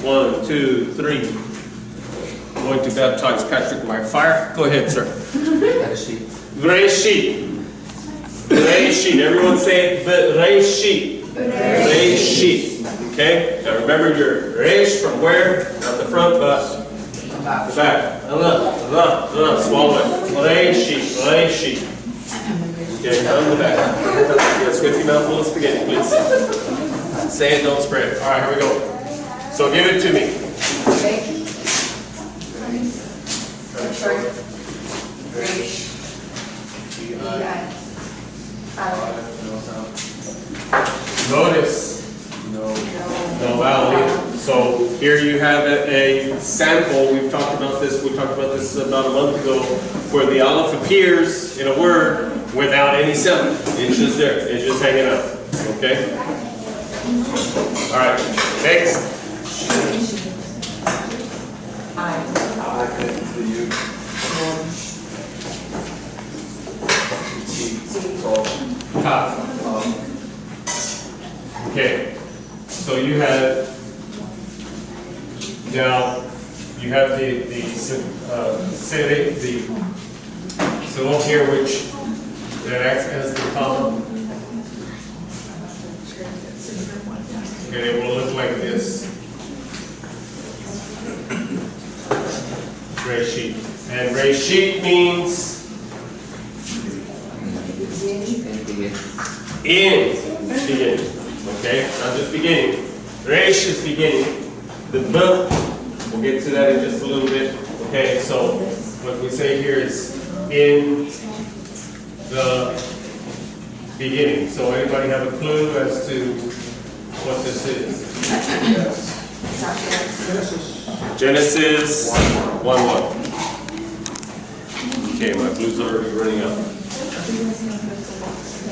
1, 2, 3. I'm going to baptize Patrick by fire. Go ahead, sir. Bereshit. Bereshit. Everyone say it. Bereshit. Bereshit. Okay? Now remember your resh from where? Not the front, but the back. Swallow it. Bereshit. Bereshit. Okay, from the back. Yes, with your mouth full of spaghetti, please. Say it, don't spread it. All right, here we go. So give it to me. Notice. No vowel. So here you have a sample. We've talked about this. We talked about this about a month ago, where the aleph appears in a word without any sound. It's just there. It's just hanging out. Okay. All right. Next. Okay, so you have now you have the syllable here, which that acts as the comma. And it will look like this. Reshit. And Reshit means in beginning. Okay, not just beginning. Resh is beginning. The B, we'll get to that in just a little bit. Okay, so what we say here is in the beginning. So anybody have a clue as to what this is? Genesis 1:1. Okay, my blues are already running out.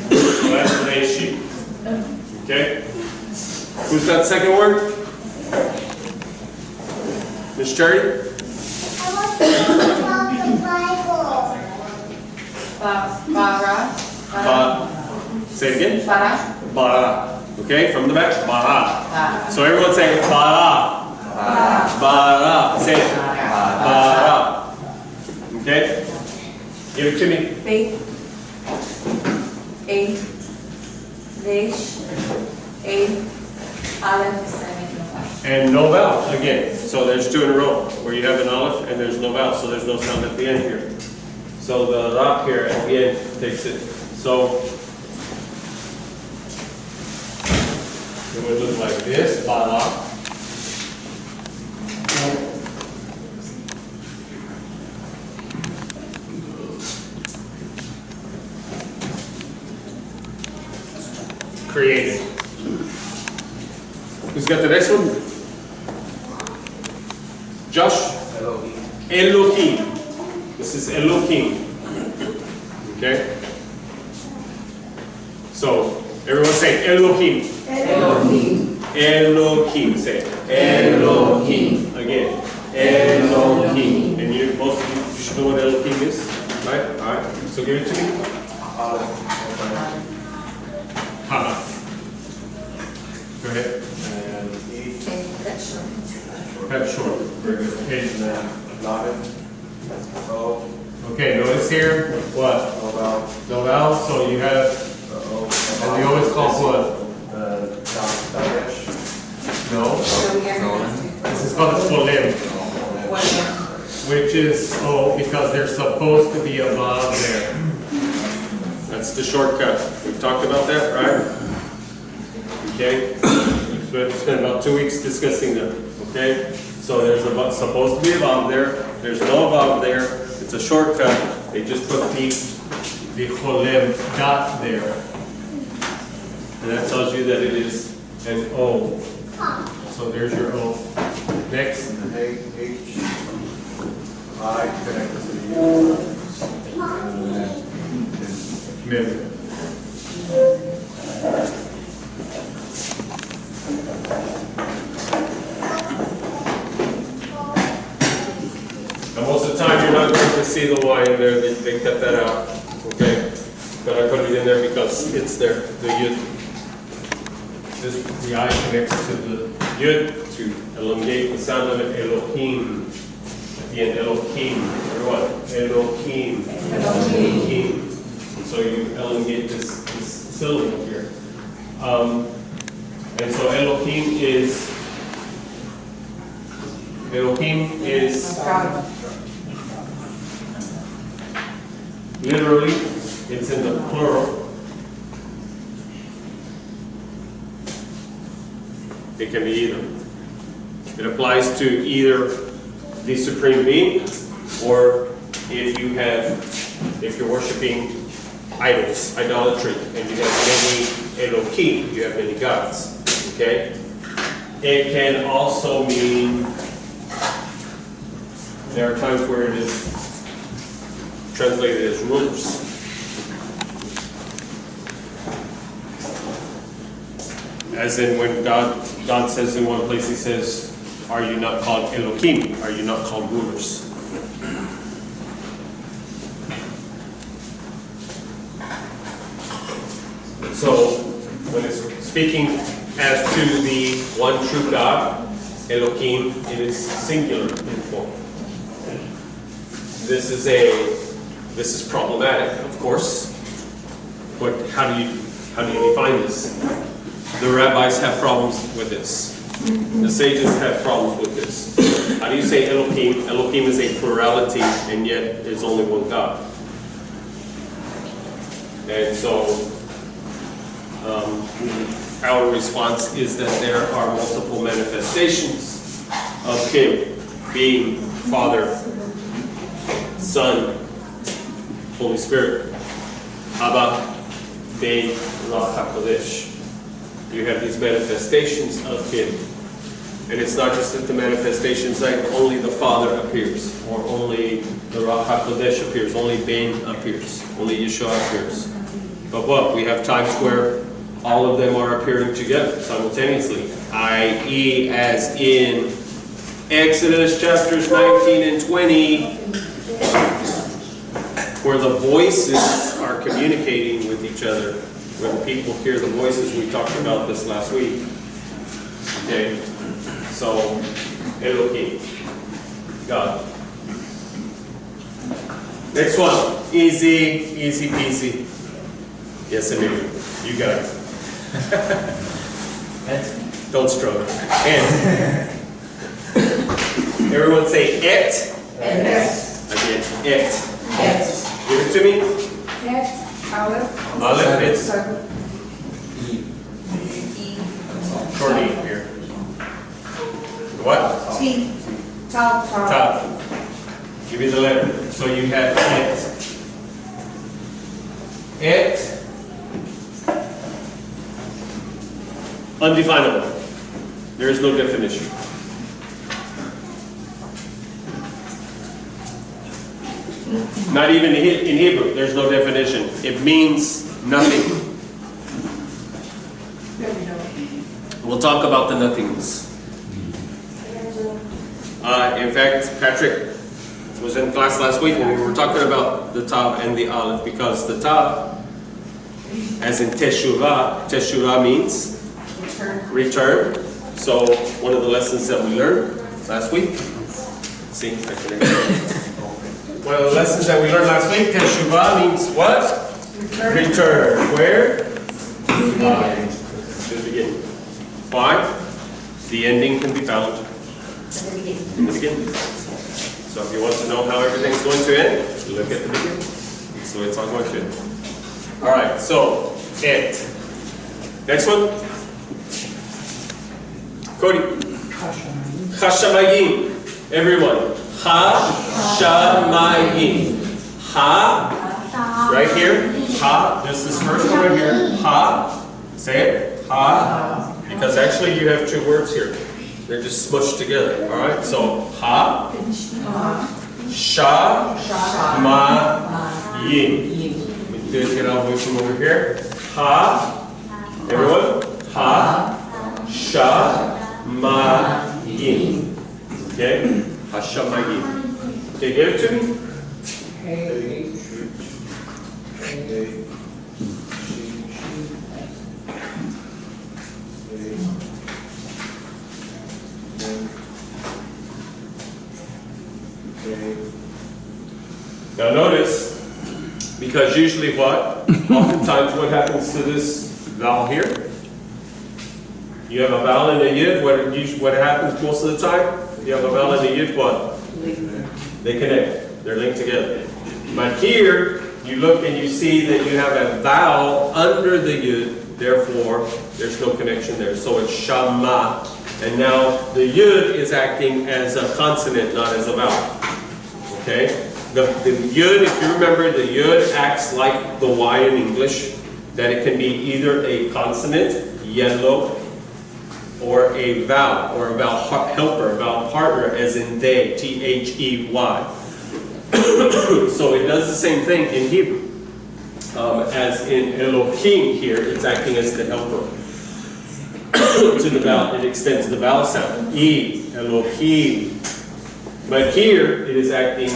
So that's Reshit. Okay? Who's got the second word? Miss Charity? I want to talk about the Bible. Say it again. Bara. Bara. Okay, from the back. Bara. So everyone say bara. Bara. Say it. Bara. Okay? Give it to me. Faith. A. Resh. A. Aleph. And no vowel again. So there's two in a row where you have an aleph and there's no vowel, so there's no sound at the end here. So the ra here at the end takes it. So it would look like this. Bala. Created. Who's got the next one? Josh? Elohim. This is Elohim. Okay? So, everyone say Elohim. Elohim. Elohim. Say Elohim. Again. Elohim. And you, most of you should know what Elohim is. Right? Alright. So give it to me. Hana. Go ahead. That's short. Very good. Okay. Okay, notice here, what? No vowel. No vowel, so you have, and we always call what? No. This is called cholim, which is, because they're supposed to be above there. That's the shortcut. We've talked about that, right? Okay. We've spent about 2 weeks discussing them. Okay? So there's supposed to be a vowel there. There's no vowel there. It's a shortcut. They just put the cholim dot there. And that tells you that it is an O. So there's your O. Next. H, I connected to the U. Mid. And most of the time you're not going to see the Y in there, they cut that out, okay? But I put it in there because it's there, the Yud. The I connects to the Yud. to elongate the sound of it, Elohim. At the end, Elohim. Or what? Elohim. Elohim. And so you elongate this syllable here. And so Elohim is God. literally, it's in the plural. It can be either. It applies to either the Supreme Being, or if you're worshiping idols, idolatry, and you have many Elohim, you have many gods. Okay? It can also mean, there are times where it is translated as rulers. As in when God says in one place, he says, are you not called Elohim? Are you not called rulers? So, when it's speaking as to the one true God, Elohim, it is singular in form. This is problematic, of course. But how do you define this? The rabbis have problems with this. The sages have problems with this. How do you say Elohim? Elohim is a plurality, and yet is only one God. And so, our response is that there are multiple manifestations of Him being Father, Son, Holy Spirit. Abba, Bein, Ruach HaKodesh. You have these manifestations of Him. And it's not just that the manifestations, like only the Father appears, or only the Ruach HaKodesh appears, only Bein appears, only Yeshua appears. But what? We have times where all of them are appearing together simultaneously, i.e. as in Exodus chapters 19 and 20, where the voices are communicating with each other, where the people hear the voices. We talked about this last week. Okay, so Elohim, God. Next one, easy peasy. Yes, Emilio, you got it. Don't struggle. And everyone say it. Again, it. Give it to me. Aleph, it's short E here. What? T. Tav. Give me the letter. So you have it. It. Undefinable. There is no definition. Not even in Hebrew, there's no definition. It means nothing. We'll talk about the nothingness. In fact, Patrick was in class last week when we were talking about the Tav and the Aleph, because the Tav, as in Teshuvah means return. So one of the lessons that we learned last week, see, one of the lessons that we learned last week, Teshuvah means what? Return. Where? To the beginning. Why? The ending can be found in the beginning. So if you want to know how everything's going to end, look at the beginning. So it's all going to end. Alright, so it. Next one. Cody. Chashamayim. Everyone. Chashamayim. Ha. Right here. Ha. This is first one right here. Ha. Say it. Ha. Because actually you have two words here. They're just smushed together. Alright, so ha. Shamayim. What you do is get all the way from over here. Ha. Everyone. Ha. Shamayim. Okay? Hashamayim. Okay, give it to me. Okay. Now notice, because usually what? Oftentimes what happens to this vowel here? You have a vowel and a yud. What happens most of the time? You have a vowel and a yud, what? They connect. They're linked together. But here, you look and you see that you have a vowel under the yud, therefore, there's no connection there. So it's shama. And now the yud is acting as a consonant, not as a vowel. Okay? The yud, if you remember, the yud acts like the Y in English, that it can be either a consonant, yellow, or a vowel helper, a vowel partner, as in they, T-H-E-Y. So it does the same thing in Hebrew. As in Elohim here, it's acting as the helper. To the vowel, it extends the vowel sound. E, Elohim. But here, it is acting,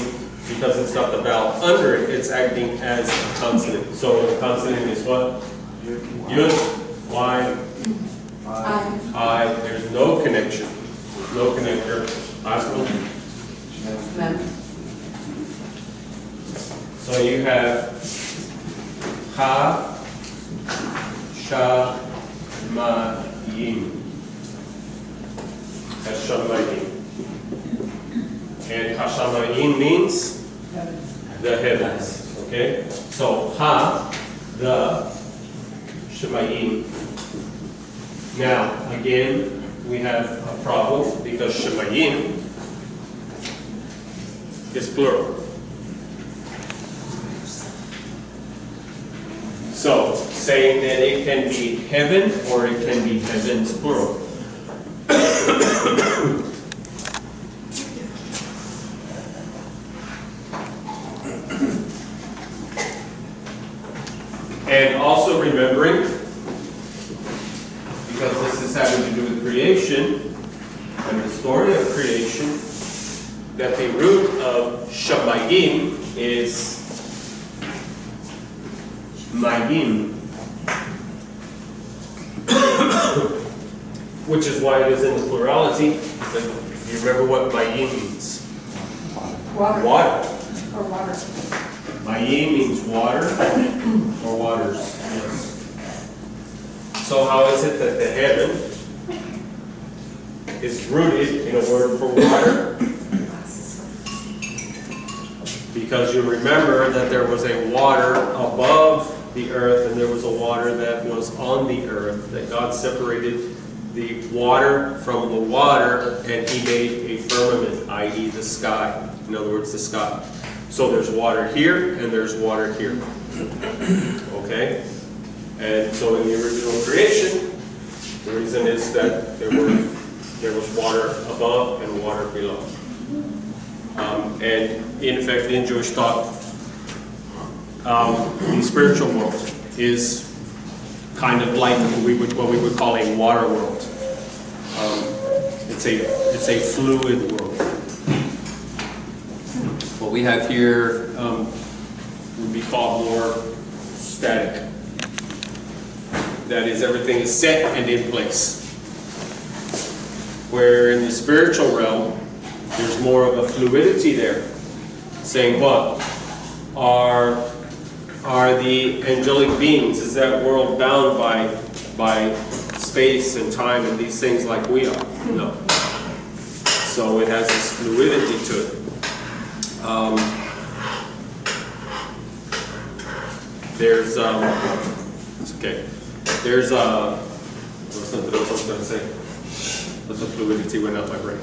because it's got the vowel under it, it's acting as a consonant. So the consonant is what? Yud, Y, I. There's no connection. No connector. Last one. So you have Ha, Sha, Ma, Yim. Hashamayim. And Hashamayim means the heavens. Okay? So Ha, the Shemayim. Now, again, we have a problem because Shemayim is plural. So, saying that it can be heaven or it can be heavens plural. And also remembering, because this is having to do with creation and the story of creation, that the root of Shamayim is Mayim, which is why it is in the plurality. But you remember what Mayim means? Water. Water. Or water. Mayim means water or waters. Yes. So how is it that the heaven is rooted in a word for water? Because you remember that there was a water above the earth and there was a water that was on the earth, that God separated the water from the water and He made a firmament, i.e. the sky. In other words, the sky. So there's water here and there's water here. Okay? And so in the original creation, the reason is that there was water above and water below. And in fact, in Jewish thought, the spiritual world is kind of like what we would call a water world. It's a fluid world. What we have here would be called more static. That is, everything is set and in place. Where in the spiritual realm, there's more of a fluidity there. Saying what? Are the angelic beings, is that world bound by space and time and these things like we are? No. So it has this fluidity to it. It's okay. There's something else I was going to say. But the fluidity went out my brain.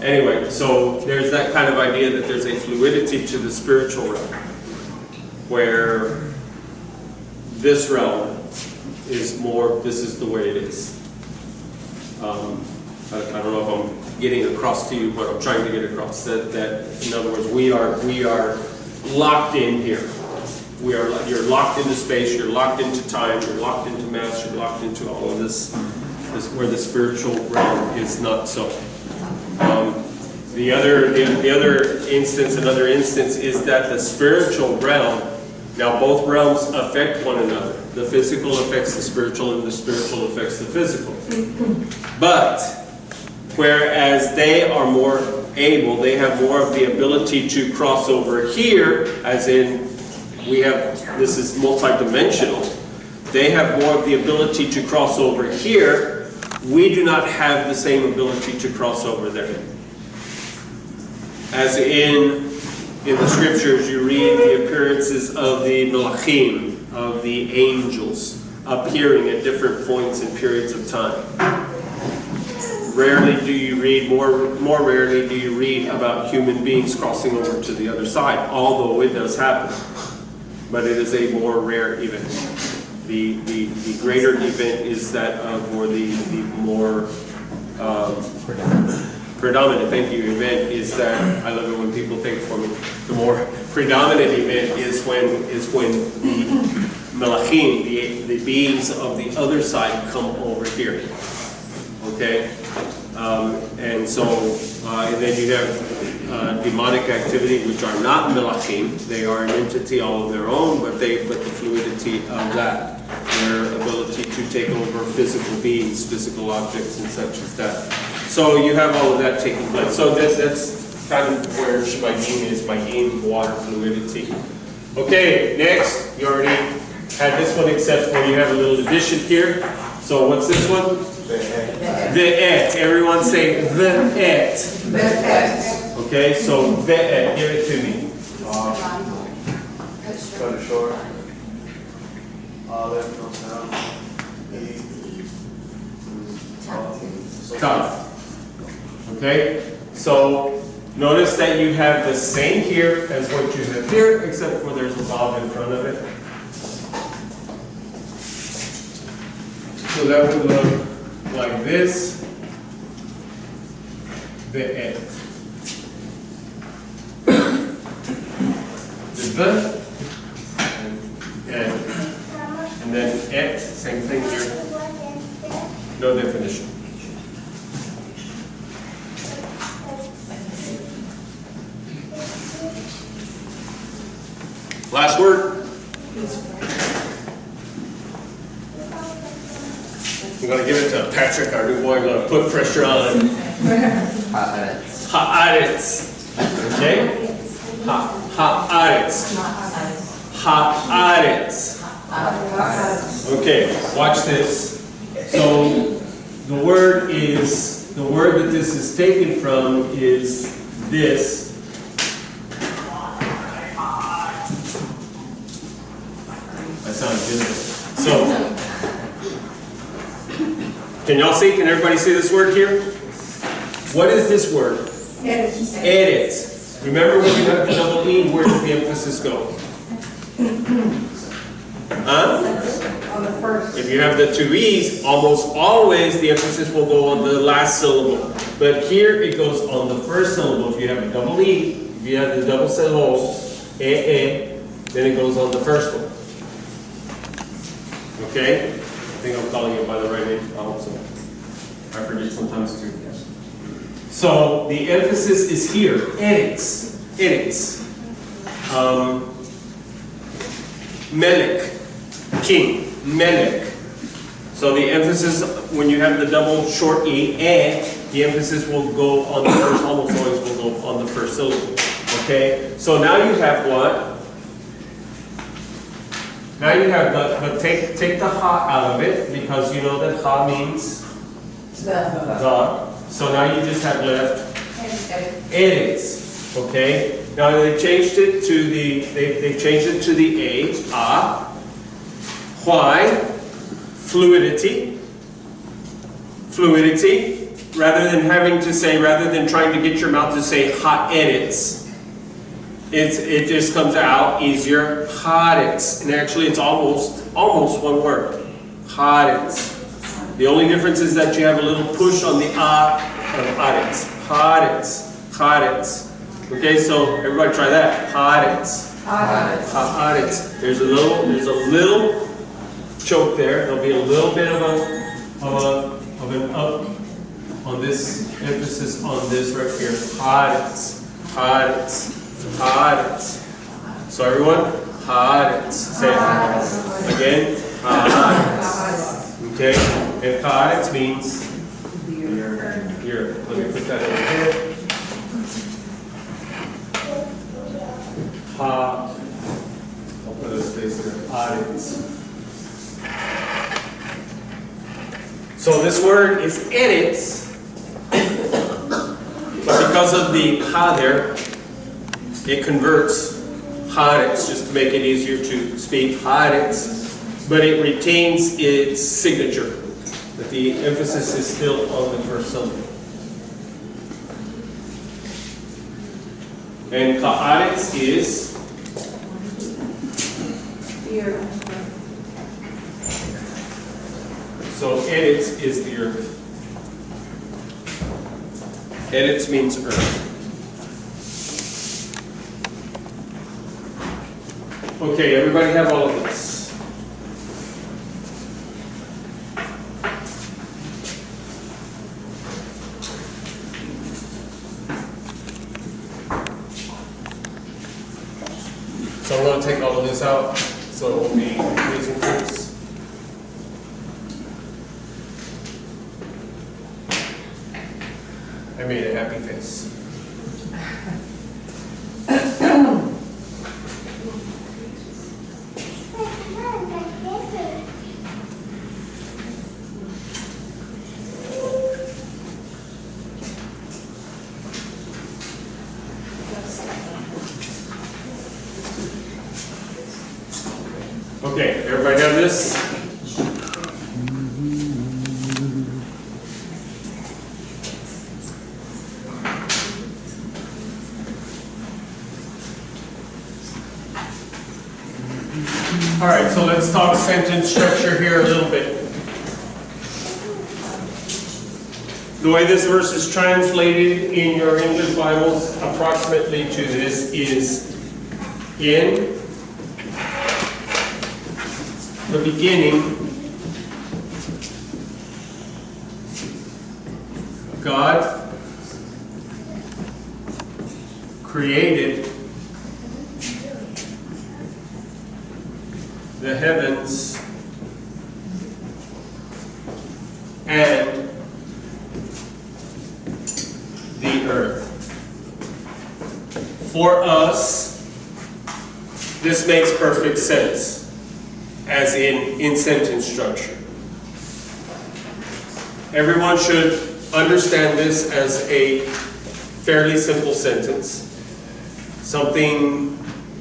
Anyway, so there's that kind of idea that there's a fluidity to the spiritual realm, where this realm is more, this is the way it is. I don't know if I'm getting across to you what I'm trying to get across. That in other words, we are locked in here. You're locked into space, you're locked into time, you're locked into mass, you're locked into all of this where the spiritual realm is not so. The other instance, another instance is that the spiritual realm, now both realms affect one another. The physical affects the spiritual and the spiritual affects the physical. But, whereas they are more able, they have more of the ability to cross over here, as in we have, this is multidimensional. They have more of the ability to cross over here. We do not have the same ability to cross over there. As in the scriptures, you read the appearances of the Melachim, of the angels, appearing at different points and periods of time. Rarely do you read, more rarely do you read about human beings crossing over to the other side, although it does happen. But it is a more rare event. The greater event is that of, or the more predominant, thank you, event is that, I love it when people think for me, the more predominant event is when the Melachim, the beings of the other side come over here. Okay? And so, and then you have demonic activity, which are not Melachim. They are an entity all of their own, but the fluidity of that, their ability to take over physical beings, physical objects, and such as that. So you have all of that taking place. So that's kind of where Shemagim is, Magim, water, fluidity. Okay, next, you already had this one, except for you have a little addition here. So what's this one? The et. Everyone say the et. The et. Okay, so the et. Give it to me. Cut it short. Olive, no sound. Tough. Okay, so notice that you have the same here as what you have here, except for there's a vav in front of it. So that would look like this. The et. The and then et, same thing here. No definition. Last word. I'm going to give it to Patrick, our new boy. I'm going to put pressure on. Ha'aretz. Okay? Ha'aretz. Ha'aretz. Okay, watch this. So the word that this is taken from is this. That sounds good. So, can y'all see? Can everybody see this word here? What is this word? Eretz. Remember when you have the double E, where does the emphasis go? Huh? On the first. If you have the two E's, almost always the emphasis will go on the last syllable. But here it goes on the first syllable. If you have a double E, if you have the double syllable, then it goes on the first one. Okay? I think I'm calling it by the right name. I hope so. I forget sometimes too. So the emphasis is here. Eretz. Eretz. Melech. King. Melech. So the emphasis, when you have the double short E, the emphasis will go on the first, almost always will go on the first syllable. Okay? So now you have what? Now you have but take the ha out of it, because you know that ha means the. So now you just have left eretz. Okay. Now they changed it to they changed it to the a. Why? Fluidity. Fluidity. Rather than having to say, rather than trying to get your mouth to say ha eretz. It just comes out easier, haaretz. And actually it's almost one word, haaretz. The only difference is that you have a little push on the a of haaretz, haaretz, haaretz. Okay, so everybody try that, haaretz, haaretz. There's a little choke there. There'll be a little bit of an up on this emphasis on this right here, haaretz, haaretz. Haaretz. So everyone, haaretz. Say it again. Haaretz. Okay. And haaretz means here. Let me put that over here. haaretz. So this word is eretz, but because of the ha there, it converts haaretz, just to make it easier to speak, haaretz, but it retains its signature. But the emphasis is still on the first syllable. And haaretz is Here. so eretz is the earth. Eretz means earth. Okay, everybody have all of this. So I'm going to take all of this out, so it won't be confusing things. I made a happy face. Okay, everybody have this? All right, so let's talk sentence structure here a little bit. The way this verse is translated in your English Bibles approximately to this is in the beginning, God created the heavens and the earth. For us, this makes perfect sense, as in sentence structure. Everyone should understand this as a fairly simple sentence, something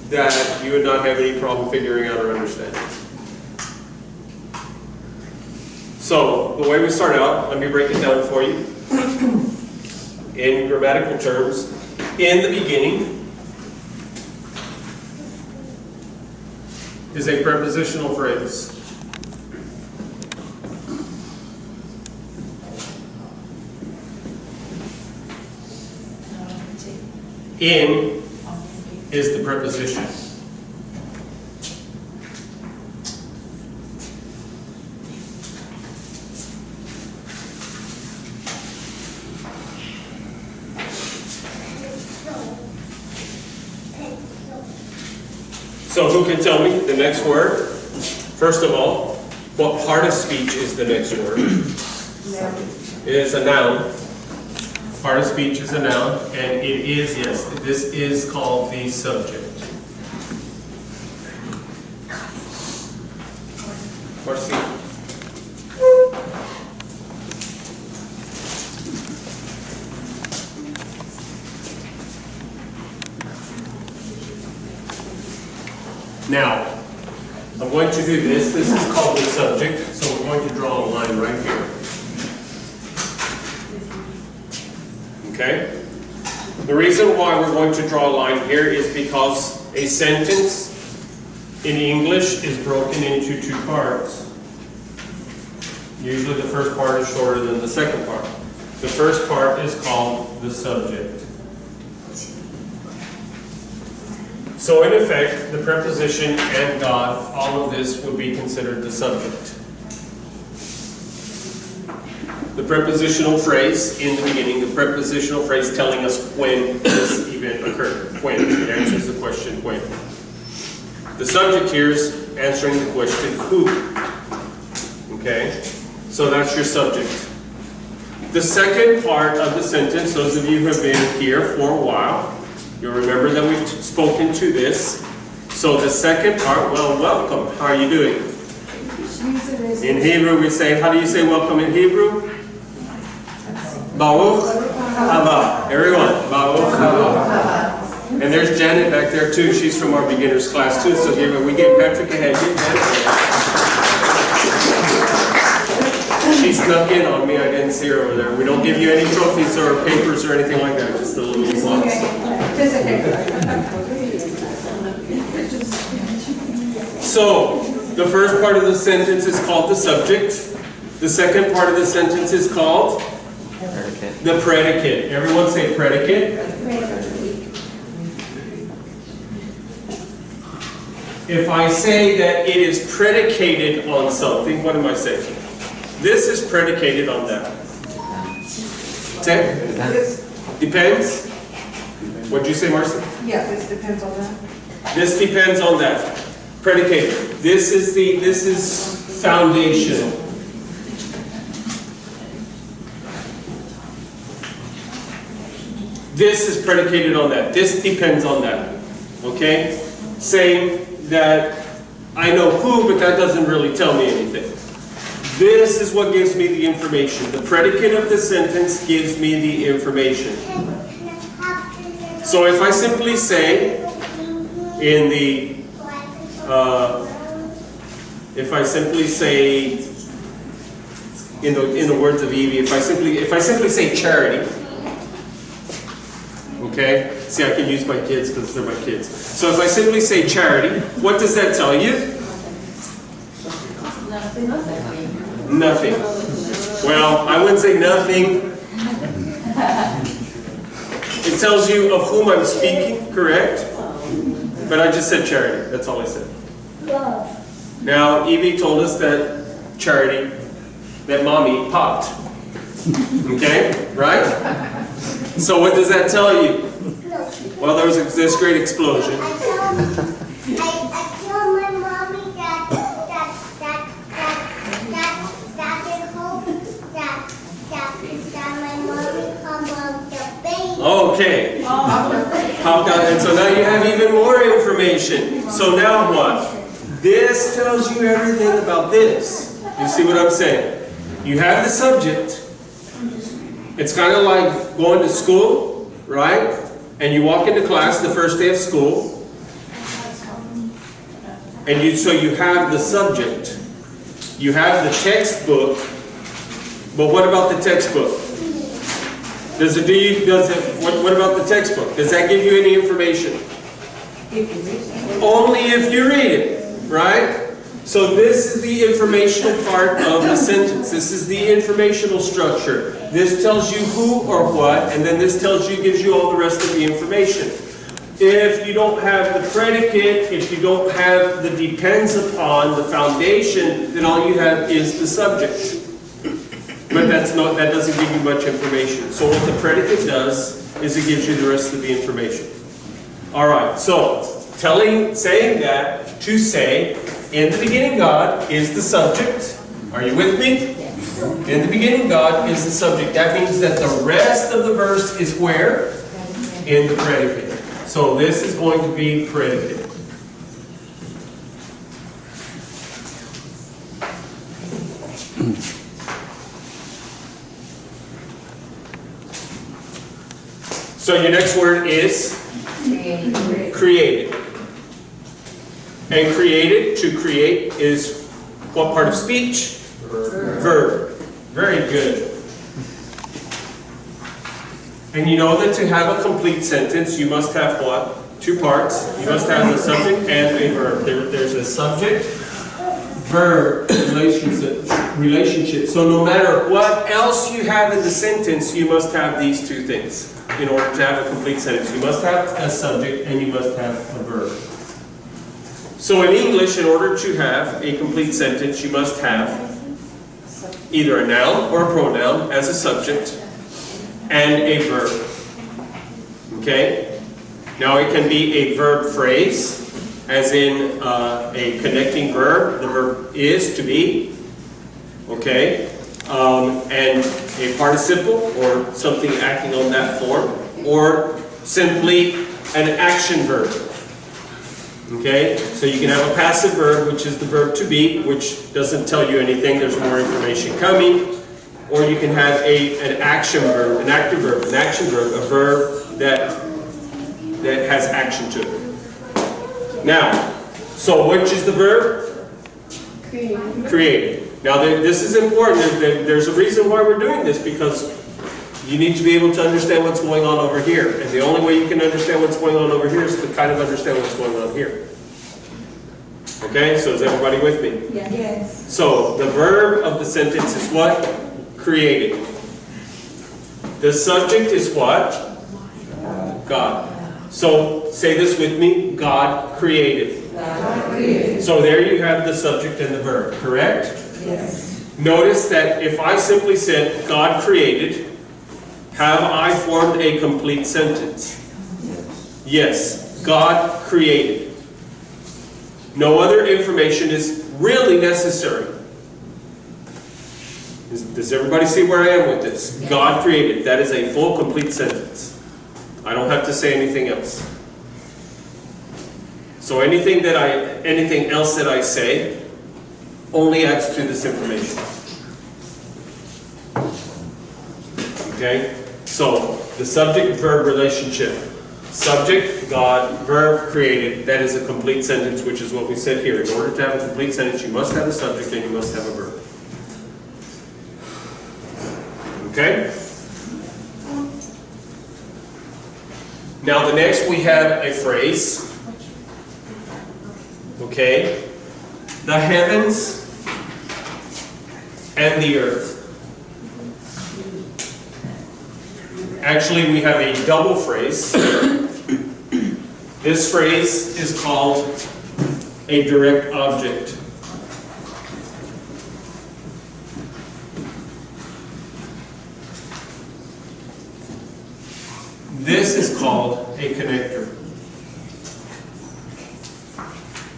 that you would not have any problem figuring out or understanding. So, the way we start out, let me break it down for you. In grammatical terms, in the beginning is a prepositional phrase. In is the preposition. So who can tell me the next word? First of all, what part of speech is the next word? It is a noun. Part of speech is a noun, and it is, yes, this is called the subject. Marcy. Now, I'm going to do this. This is called the subject, so we're going to draw a line right here. Okay? The reason why we're going to draw a line here is because a sentence in English is broken into two parts. Usually the first part is shorter than the second part. The first part is called the subject. So in effect, the preposition and God, all of this would be considered the subject. The prepositional phrase in the beginning, the prepositional phrase telling us when this event occurred. When. It answers the question when. The subject here is answering the question who. Okay? So that's your subject. The second part of the sentence, those of you who have been here for a while, you'll remember that we've spoken to this. So the second part, well, welcome. How are you doing? In Hebrew we say, how do you say welcome in Hebrew? Baruch haba. Everyone, Baruch haba. And there's Janet back there too. She's from our beginners class too. So we give Patrick a hand. Give Janet. She snuck in on me. I didn't see her over there. We don't give you any trophies or papers or anything like that. Just a little box. So, the first part of the sentence is called the subject. The second part of the sentence is called the predicate. Everyone say predicate. If I say that it is predicated on something, what am I saying? This is predicated on that. Say? Depends. What'd you say, Marcy? Yeah, this depends on that. This depends on that. Predicated. This is foundation. This is predicated on that. This depends on that. Okay? Saying that I know who, but that doesn't really tell me anything. This is what gives me the information. The predicate of the sentence gives me the information. So if I simply say in the in the words of Evie, if I simply say charity, okay? See, I can use my kids because they're my kids. So if I simply say charity, what does that tell you? Nothing. Well, I wouldn't say nothing. It tells you of whom I'm speaking, correct? But I just said charity. That's all I said. Now, Evie told us that charity, that mommy popped. Okay? Right? So what does that tell you? Well, there was this great explosion. I told my mommy that my mommy come out the baby. Okay. Popped out. And so now you have even more information. So now what? This tells you everything about this. You see what I'm saying? You have the subject. It's kind of like going to school, right? And you walk into class the first day of school, and so you have the subject, you have the textbook, but what about the textbook? What about the textbook? Does that give you any information? Only if you read it, right? So this is the informational part of the sentence. This is the informational structure. This tells you who or what, and then this gives you all the rest of the information. If you don't have the predicate, if you don't have the depends upon, the foundation, then all you have is the subject. But that doesn't give you much information. So what the predicate does is it gives you the rest of the information. All right, so saying that to say, in the beginning God is the subject. Are you with me? In the beginning God is the subject. That means that the rest of the verse is where? In the predicate. So this is going to be predicate. So your next word is created. And created, to create, is what part of speech? Verb. Very good. And you know that to have a complete sentence, you must have what? Two parts. You must have the subject and a verb. There's a subject-verb relationship. So no matter what else you have in the sentence, you must have these two things in order to have a complete sentence. You must have a subject and you must have a verb. So in English, in order to have a complete sentence, you must have either a noun or a pronoun as a subject and a verb. Okay? Now it can be a verb phrase, as in a connecting verb. The verb is, to be. Okay? And a participle, or something acting on that form, or simply an action verb. Okay? So you can have a passive verb, which is the verb to be, which doesn't tell you anything, there's more information coming. Or you can have an action verb, an active verb, an action verb, a verb that has action to it. Now, so which is the verb? Created. Now this is important. There's a reason why we're doing this, because you need to be able to understand what's going on over here. And the only way you can understand what's going on over here is to kind of understand what's going on here. Okay, so is everybody with me? Yes. So the verb of the sentence is what? Created. The subject is what? God. So say this with me. God created. God created. So there you have the subject and the verb, correct? Yes. Notice that if I simply said God created, have I formed a complete sentence? Yes. God created. No other information is really necessary. Does everybody see where I am with this? God created. That is a full, complete sentence. I don't have to say anything else. So anything else that I say only adds to this information. Okay? So the subject-verb relationship. Subject, God, verb, created. That is a complete sentence, which is what we said here. In order to have a complete sentence, you must have a subject and you must have a verb. Okay? Now the next we have a phrase. Okay? The heavens and the earth. Actually, we have a double phrase. This phrase is called a direct object. This is called a connector.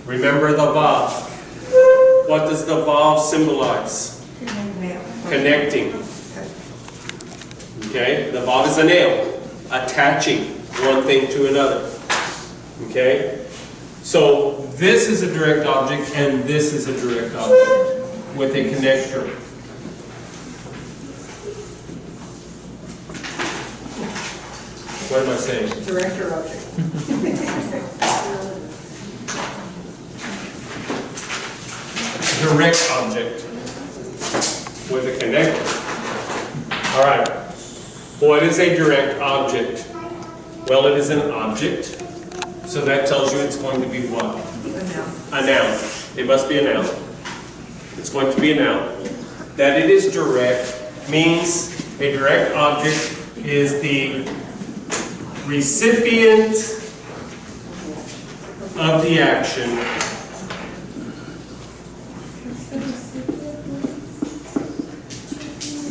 Remember the vav. What does the vav symbolize? Connecting. Okay? The vav is a nail, attaching one thing to another. Okay? So this is a direct object and this is a direct object with a connector. What am I saying? Director object. Direct object with a connector. All right. What is a direct object? Well, it is an object. So that tells you it's going to be what? A noun. It must be a noun. It's going to be a noun. That it is direct means a direct object is the recipient of the action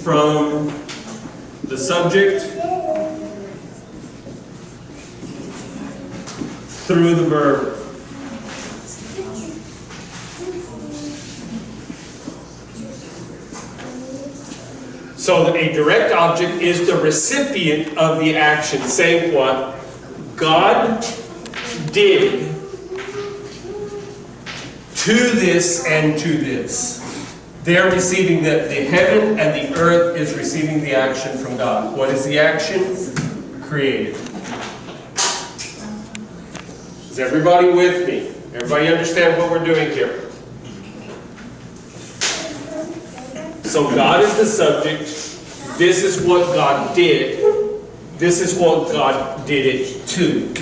from the subject through the verb. So a direct object is the recipient of the action, saying what? God did to this and to this. They're receiving the heaven and the earth is receiving the action from God. What is the action? Created. Is everybody with me? Everybody understand what we're doing here? So God is the subject. This is what God did. This is what God did it to.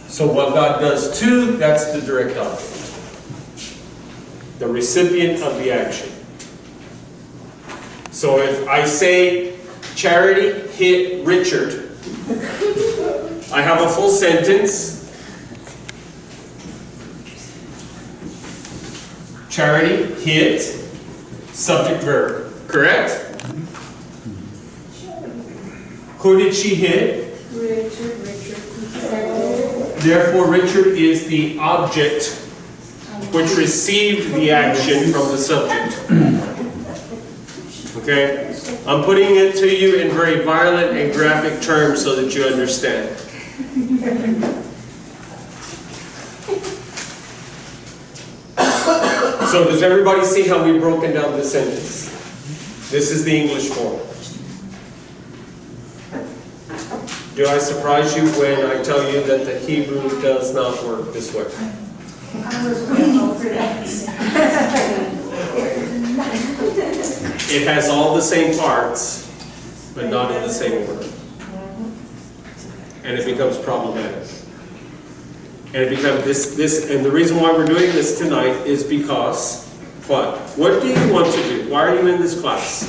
So what God does to, that's the direct object. The recipient of the action. So if I say, Charity hit Richard, I have a full sentence. Charity hit, subject verb. Correct? Who did she hit? Richard. Therefore, Richard is the object which received the action from the subject. Okay? I'm putting it to you in very violent and graphic terms so that you understand. So does everybody see how we've broken down the sentence? This is the English form. Do I surprise you when I tell you that the Hebrew does not work this way? I was waiting for that. It has all the same parts, but not in the same order. And it becomes problematic. And it becomes this, and the reason why we're doing this tonight is because, what? What do you want to do? Why are you in this class?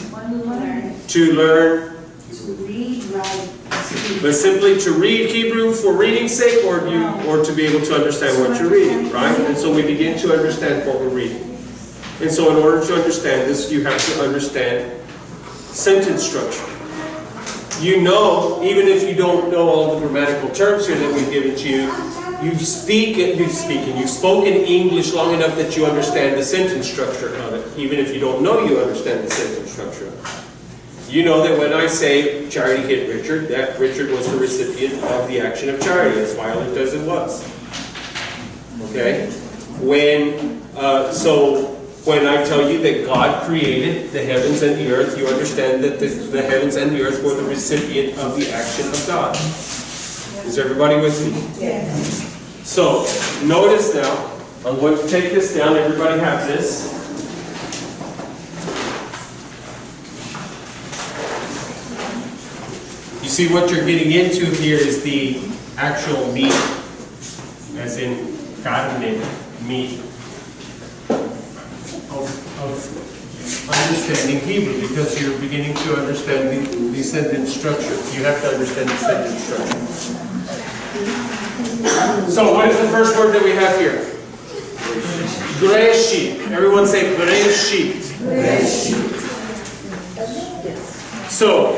To learn. To read, write, speak. But simply to read Hebrew for reading's sake, or to be able to understand what you're reading, right? And so we begin to understand what we're reading. And so in order to understand this, you have to understand sentence structure. You know, even if you don't know all the grammatical terms here that we've given to you, you've spoken English long enough that you understand the sentence structure of it, even if you don't know you understand the sentence structure of it. You know that when I say charity hit Richard, that Richard was the recipient of the action of charity, as violent as it was. Okay? When I tell you that God created the heavens and the earth, you understand that the heavens and the earth were the recipient of the action of God. Is everybody with me? Yes. So, notice now, I'm going to take this down. Everybody have this. You see what you're getting into here is the actual meat, as in carne, meat, of understanding Hebrew, because you're beginning to understand the sentence structure. You have to understand the sentence structure. So what is the first word that we have here? Breshit. Everyone say Breshit. So,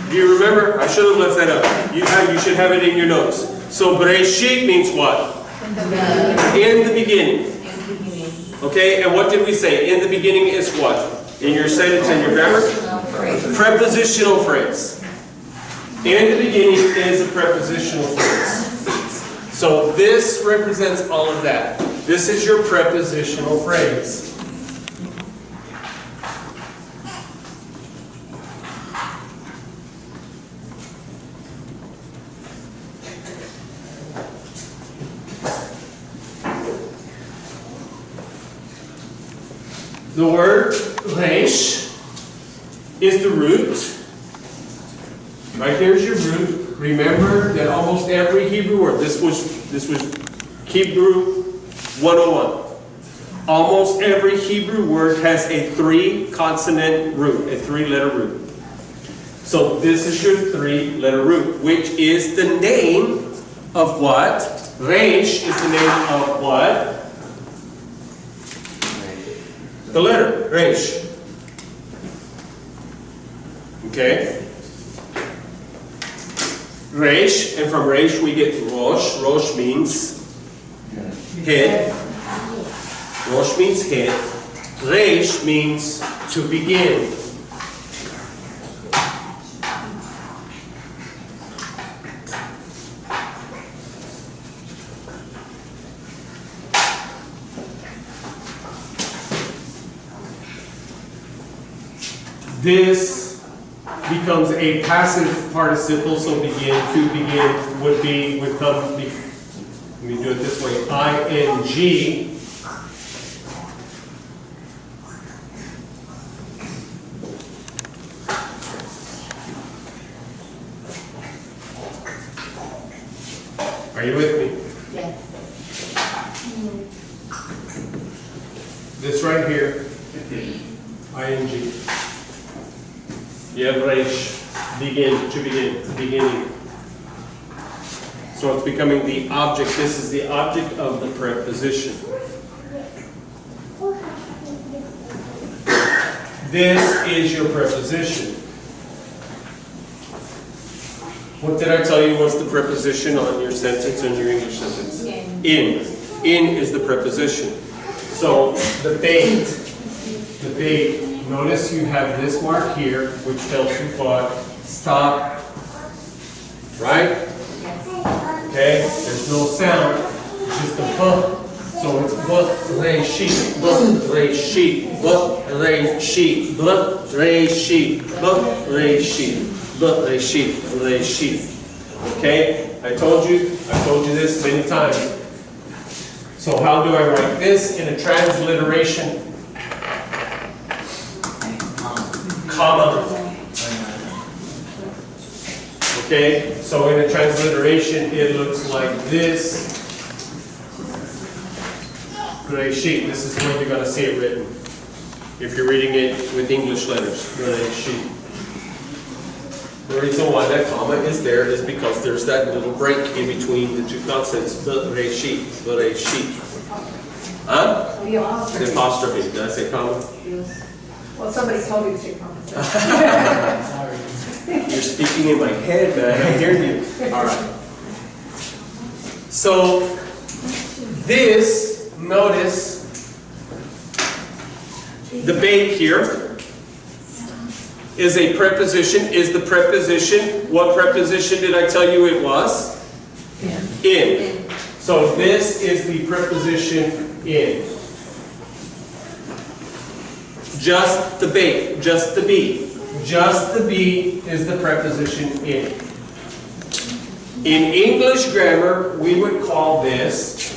do you remember? I should have left that up. You should have it in your notes. So Breshit means what? In the beginning. Okay, and what did we say? In the beginning is what? In your sentence and your grammar? Prepositional phrase. In the beginning is a prepositional phrase. So this represents all of that. This is your prepositional phrase. The word resh is the root. Right there's your root. Remember that almost every Hebrew word, this was Hebrew 101. Almost every Hebrew word has a 3-consonant root, a 3-letter root. So this is your 3-letter root, which is the name of what? Resh is the name of what? The letter, Resh. Okay? Resh, and from Resh we get Rosh. Rosh means head. Rosh means head. Resh means to begin. This becomes a passive participle, so begin, to begin would become, let me do it this way, ing. Are you with me? Yes. This right here, ing. You have resh, begin, to begin, beginning. So it's becoming the object. This is the object of the preposition. This is your preposition. What did I tell you was the preposition on your sentence, on your English sentence? In. In is the preposition. So the bait. Notice you have this mark here, which tells you what? Stop. Right? Okay? There's no sound. It's just a bump. So it's Bereshit, Bereshit, Bereshit, Bereshit, Bereshit, Bereshit, Bereshit. Okay? I told you this many times. So how do I write this in a transliteration? Comma. Okay? So in a transliteration it looks like this. Bereshit. This is the way you're going to see it written. If you're reading it with English letters. Bereshit. The reason why that comma is there is because there's that little break in between the two consonants. Bereshit. Bereshit. Huh? The apostrophe. The apostrophe. Did I say comma? Well, somebody told me to say comma. You're speaking in my head, but I don't hear you. All right. So this, notice the bait here is a preposition. Is the preposition, what preposition did I tell you it was? In. So this is the preposition in. Just the bait, just the be. Just the be is the preposition in. In English grammar, we would call this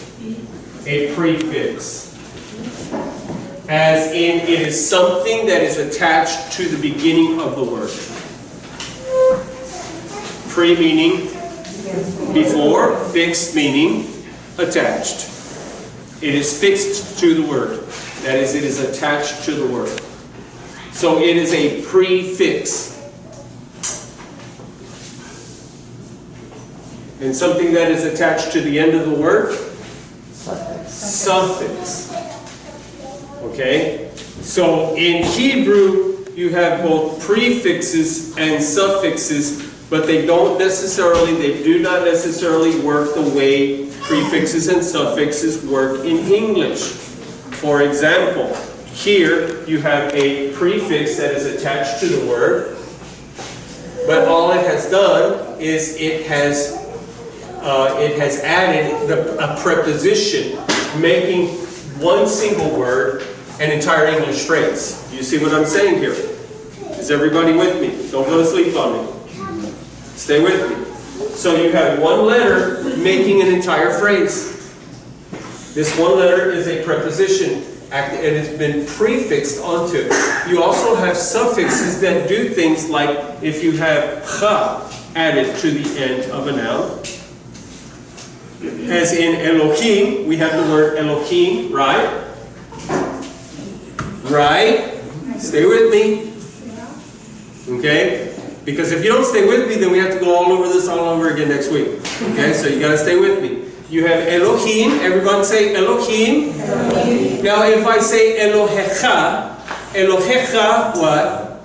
a prefix. As in, it is something that is attached to the beginning of the word. Pre meaning before, fixed meaning attached. It is fixed to the word. That is, it is attached to the word. So it is a prefix. And something that is attached to the end of the word? Suffix. Okay? So in Hebrew, you have both prefixes and suffixes, but they do not necessarily work the way prefixes and suffixes work in English. For example, here you have a prefix that is attached to the word, but all it has done is it has added a preposition, making one single word an entire English phrase. You see what I'm saying here? Is everybody with me? Don't go to sleep on me. Stay with me. So you have one letter making an entire phrase. This one letter is a preposition. It has been prefixed onto it. You also have suffixes that do things like if you have cha added to the end of a noun. As in Elohim, we have the word Elohim, right? Right? Stay with me. Okay? Because if you don't stay with me, then we have to go all over this all over again next week. Okay? So you got to stay with me. You have Elohim. Everyone say Elohim. Elohim. Now if I say Elohecha, Elohecha what?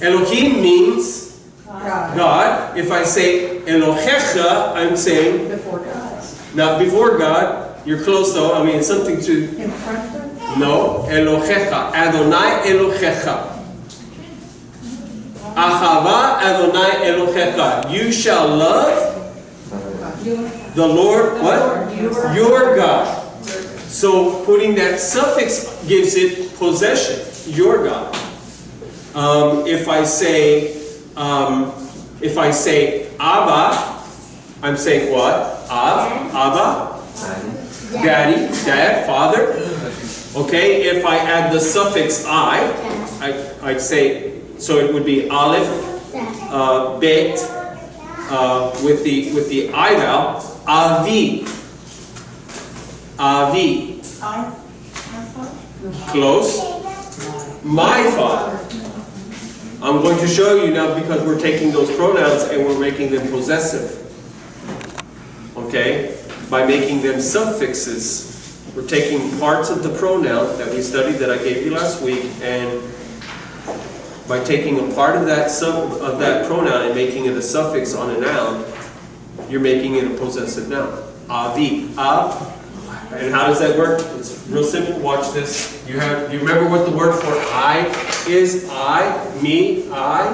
Elohim means God. If I say Elohecha, I'm saying Before God. not before God. You're close though. I mean, it's something to... In front of? No. Elohecha. Adonai Elohecha. Ahava Adonai Elohecha. You shall love the Lord, what? Your God. So putting that suffix gives it possession. Your God. If I say Abba, I'm saying what? Abba, Daddy, Dad, Father. Okay. If I add the suffix I'd say, so it would be Aleph, Bet, with the I vowel, Avi. Avi. Close. My father. I'm going to show you now because we're taking those pronouns and we're making them possessive. Okay? By making them suffixes, we're taking parts of the pronoun that we studied that I gave you last week, and by taking a part of that pronoun and making it a suffix on a noun, you're making it a possessive noun. Avi. Av. And how does that work? It's real simple. Watch this. You remember what the word for I is? I, me, I.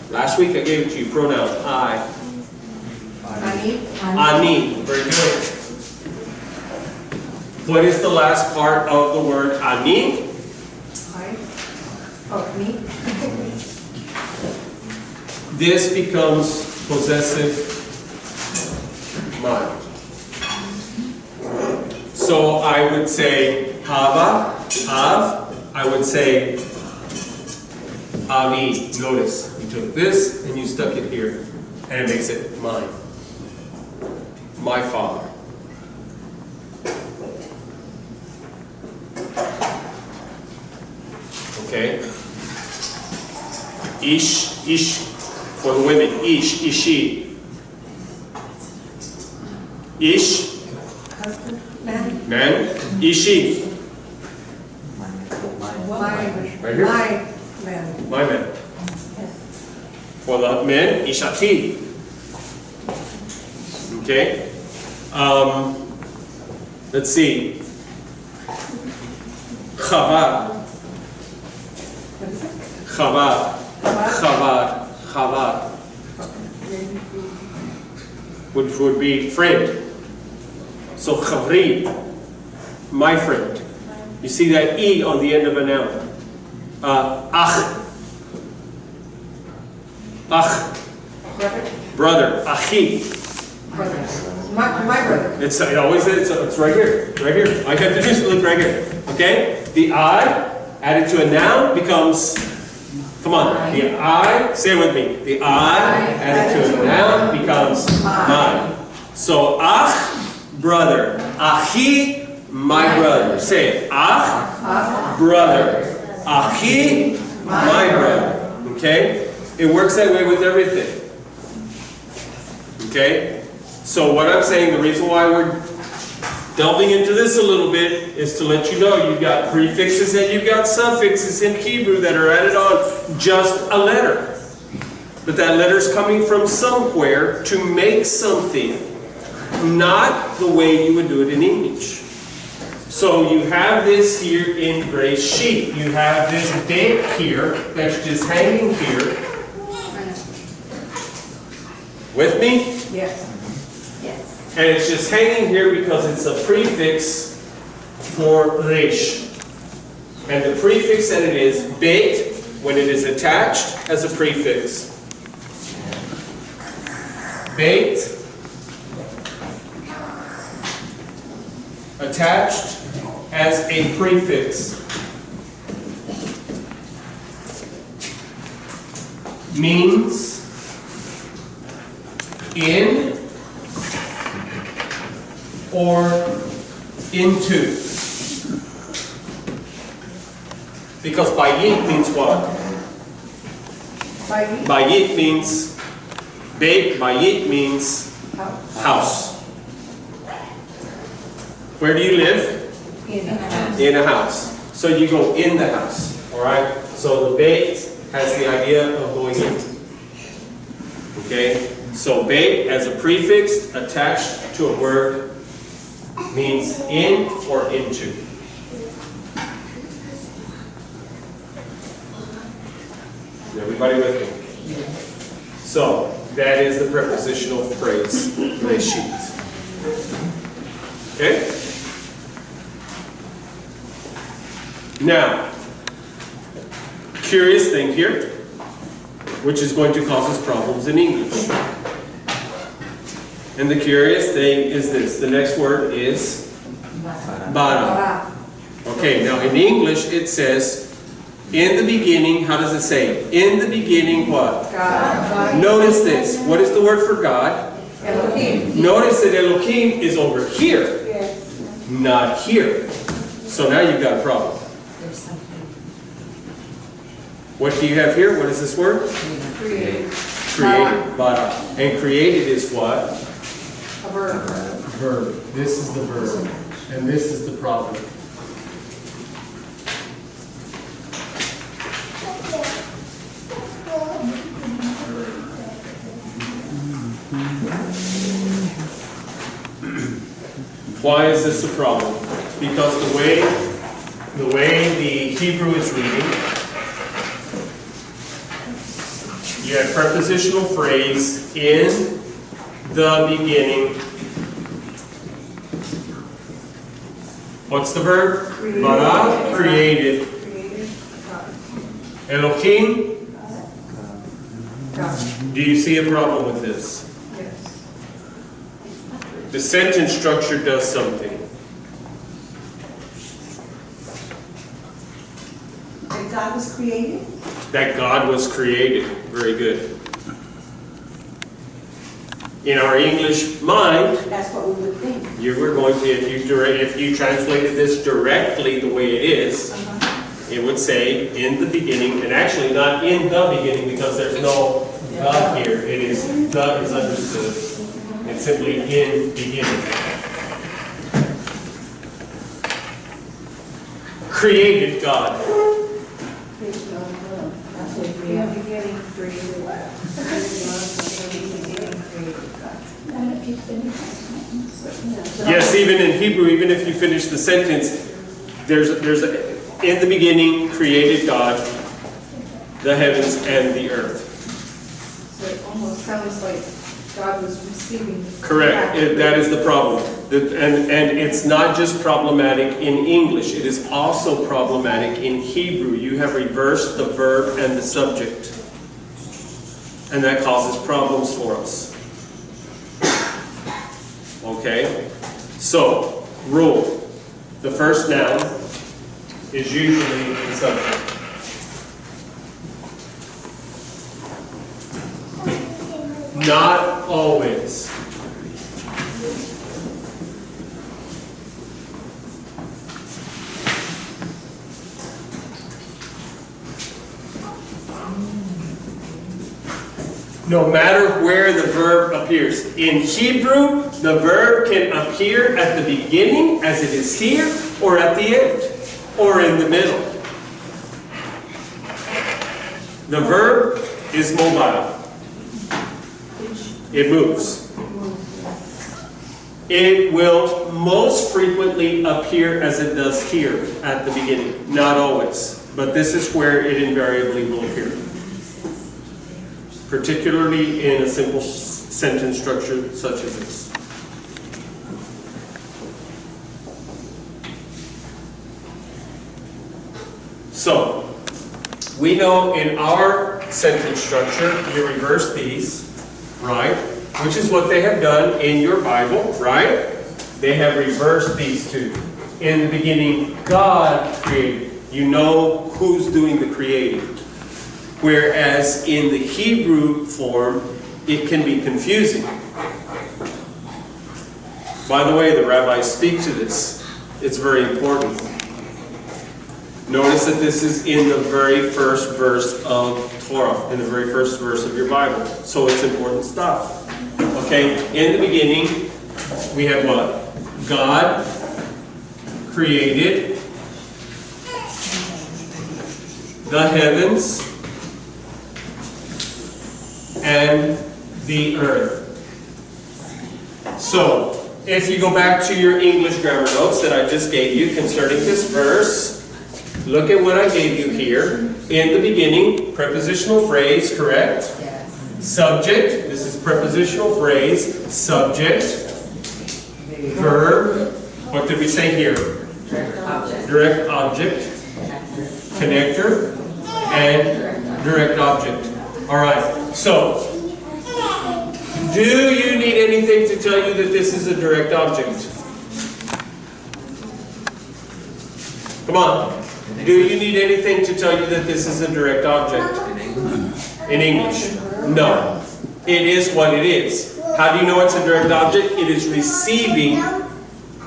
Last week I gave it to you. Pronoun. I. Ani. Very good. What is the last part of the word ani? I. Oh, me? This becomes possessive mine. So I would say hava, av. I would say avi. Notice, you took this and you stuck it here, and it makes it mine. My father. Okay? Ish for the women. Ishi. Ish, Husband? Man? man. Ishi, My. Right here? My man. my man. Yes. For the men, ishati. Okay? Let's see. Chavar. What is it? Chavar. Which would be friend. So chavri, my friend. You see that E on the end of a noun. Ach. Brother. Achi. Brother. My brother. It always is. It's right here. Right here. All you have to do is look right here. Okay? The I added to a noun becomes, come on. The I, say it with me. The I added to a noun becomes mine. So ach, brother. Achi, my brother. Say it. Ach, brother. Achi, my brother. Okay? It works that way with everything. Okay? So what I'm saying, the reason why we're delving into this a little bit is to let you know you've got prefixes and you've got suffixes in Hebrew that are added on just a letter. But that letter's coming from somewhere to make something, not the way you would do it in English. So you have this here in Grace sheet. You have this date here that's just hanging here. With me? Yes. And it's just hanging here because it's a prefix for resh. And the prefix that it is, beit, when it is attached as a prefix. Beit, attached as a prefix, means in or into. Because bayit means what? Bayit means beit, bayit means house. Where do you live? In a house. In a house. So you go in the house. Alright? So the beit has the idea of going in. Okay? So beit as a prefix attached to a word means in or into. Is everybody with me? So that is the prepositional phrase, reshit. Okay? Now, curious thing here, which is going to cause us problems in English. And the curious thing is this. The next word is bara. Okay, now in English it says, in the beginning, how does it say? In the beginning what? God. Notice this. What is the word for God? Elohim. Notice that Elohim is over here, Yes. not here. So now you've got a problem. What do you have here? What is this word? Created. Created. Bara. And created is what? A verb. Verb. This is the verb. And this is the problem. Why is this a problem? Because the way the Hebrew is reading, you have prepositional phrase in the beginning. What's the verb? Created. Bara, created. Created. God. Elohim, God. do you see a problem with this? Yes. The sentence structure does something. And God was created? That God was created. Very good. In our English mind, That's what we would think. you were going to, if you translated this directly the way it is, it would say in the beginning, and actually not in the beginning because there's no the here. It is the is understood. It's simply in beginning. Created God. In the beginning, created. Yes, even in Hebrew, even if you finish the sentence, there's in the beginning created God the heavens and the earth. So it almost sounds like God was receiving. Correct. That is the problem. And it's not just problematic in English. It is also problematic in Hebrew. You have reversed the verb and the subject. And that causes problems for us. Okay? So, rule. The first noun is usually the subject. Not always. No matter where the verb appears. In Hebrew, the verb can appear at the beginning, as it is here, or at the end, or in the middle. The verb is mobile. It moves. It will most frequently appear as it does here at the beginning. Not always, but this is where it invariably will appear. Particularly in a simple sentence structure such as this. So, we know in our sentence structure, you reverse these, right? Which is what they have done in your Bible, right? They have reversed these two. In the beginning, God created. You know who's doing the creating. Whereas in the Hebrew form, it can be confusing. By the way, the rabbis speak to this. It's very important. Notice that this is in the very first verse of Torah, in the very first verse of your Bible. So it's important stuff. Okay, in the beginning, we have what? God created the heavens and the earth. So, if you go back to your English grammar notes that I just gave you concerning this verse, look at what I gave you here. In the beginning, prepositional phrase, correct? Yes. Subject, this is prepositional phrase, subject, verb, what did we say here? Direct object, connector, and direct object. Alright, so, do you need anything to tell you that this is a direct object? Come on. Do you need anything to tell you that this is a direct object? In English? No. It is what it is. How do you know it's a direct object? It is receiving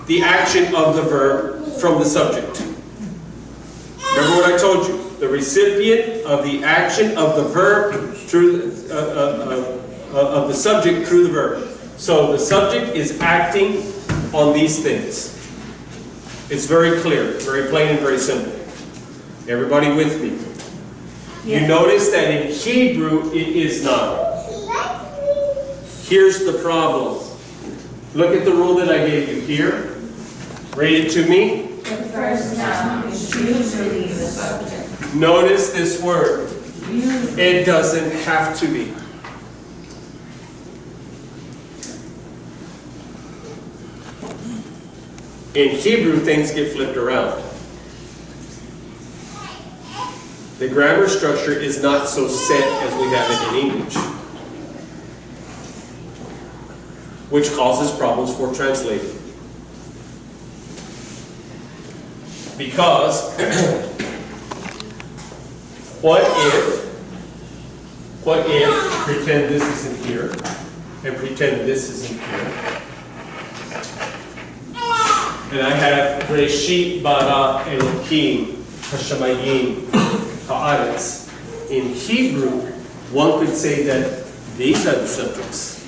the action of the verb from the subject. Remember what I told you? The recipient of the action of the verb through of the subject through the verb. So the subject is acting on these things. It's very clear, very plain and very simple. Everybody with me? You notice that in Hebrew it is not. Here's the problem. Look at the rule that I gave you here. Read it to me. The first noun is usually the subject. Notice this word. It doesn't have to be. In Hebrew, things get flipped around. The grammar structure is not so set as we have it in English, which causes problems for translating. Because what if pretend this isn't here and pretend this isn't here, and I have Breshit bara Elohim hashamayim haaretz. In Hebrew, one could say that these are the subjects.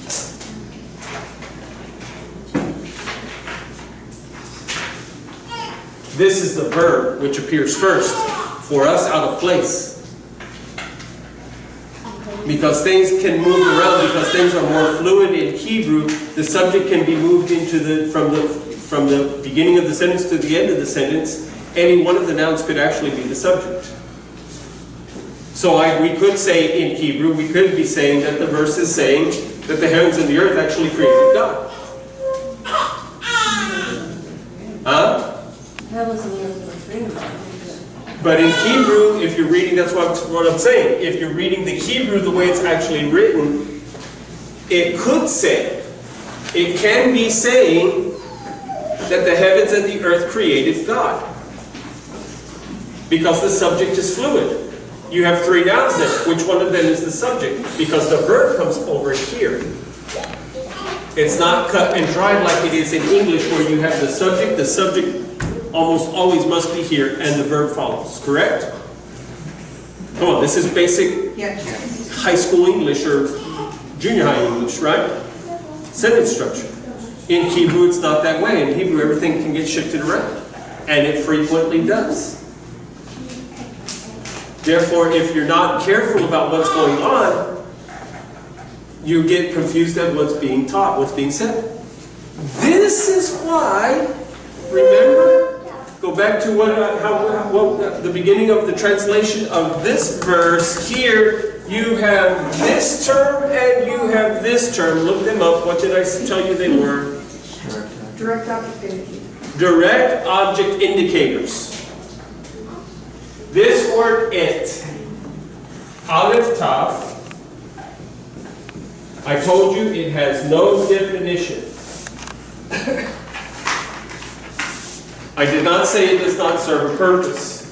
This is the verb which appears first, for us out of place. Because things can move around, because things are more fluid in Hebrew, the subject can be moved into from the beginning of the sentence to the end of the sentence. Any one of the nouns could actually be the subject. So we could say in Hebrew, we could be saying that the verse is saying that the heavens and the earth actually created God. Huh? That was the word we're reading about. But in Hebrew, if you're reading, that's what I'm saying. If you're reading the Hebrew the way it's actually written, it could say, it can be saying that the heavens and the earth created God. Because the subject is fluid. You have three nouns there. Which one of them is the subject? Because the verb comes over here. It's not cut and dried like it is in English, where you have the subject almost always must be here, and the verb follows, correct? Come on, this is basic high school English or junior high English, right? Sentence structure. In Hebrew, it's not that way. In Hebrew, everything can get shifted around, and it frequently does. Therefore, if you're not careful about what's going on, you get confused at what's being taught, what's being said. This is why, remember, go back to what the beginning of the translation of this verse here. You have this term and you have this term. Look them up. What did I tell you they were? Direct object indicator. Direct object indicators. This word it, Aleph Tav, I told you it has no definition. I did not say it does not serve a purpose.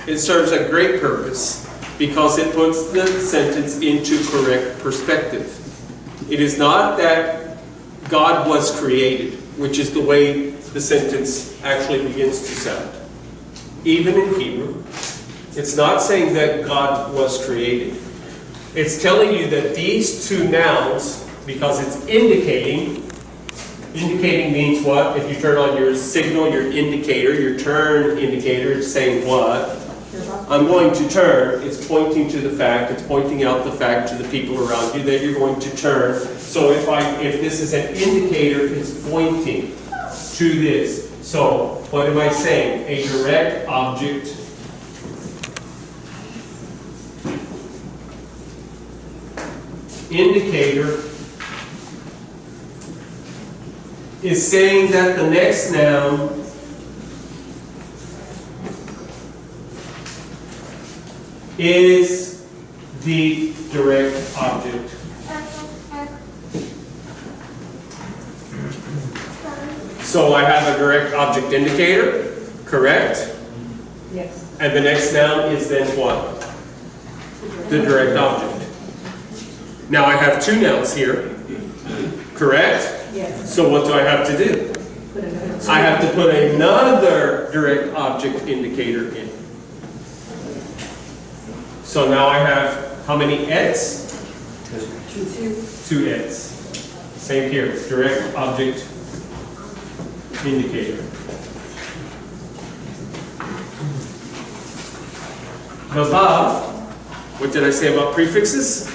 It serves a great purpose because it puts the sentence into correct perspective. It is not that God was created, which is the way the sentence actually begins to sound. Even in Hebrew, it's not saying that God was created. It's telling you that these two nouns, because it's indicating means what? If you turn on your signal, your indicator, your turn indicator, it's saying what? I'm going to turn. It's pointing to the fact, it's pointing out the fact to the people around you that you're going to turn. So if this is an indicator, it's pointing to this. So what am I saying? A direct object indicator is saying that the next noun is the direct object. So I have a direct object indicator, correct? Yes. And the next noun is then what? The direct object. Now I have two nouns here, correct? Yes. So what do I have to do? I have to put another direct object indicator in. So now I have how many ets? Two ets. Same here, direct object indicator. The vav, what did I say about prefixes?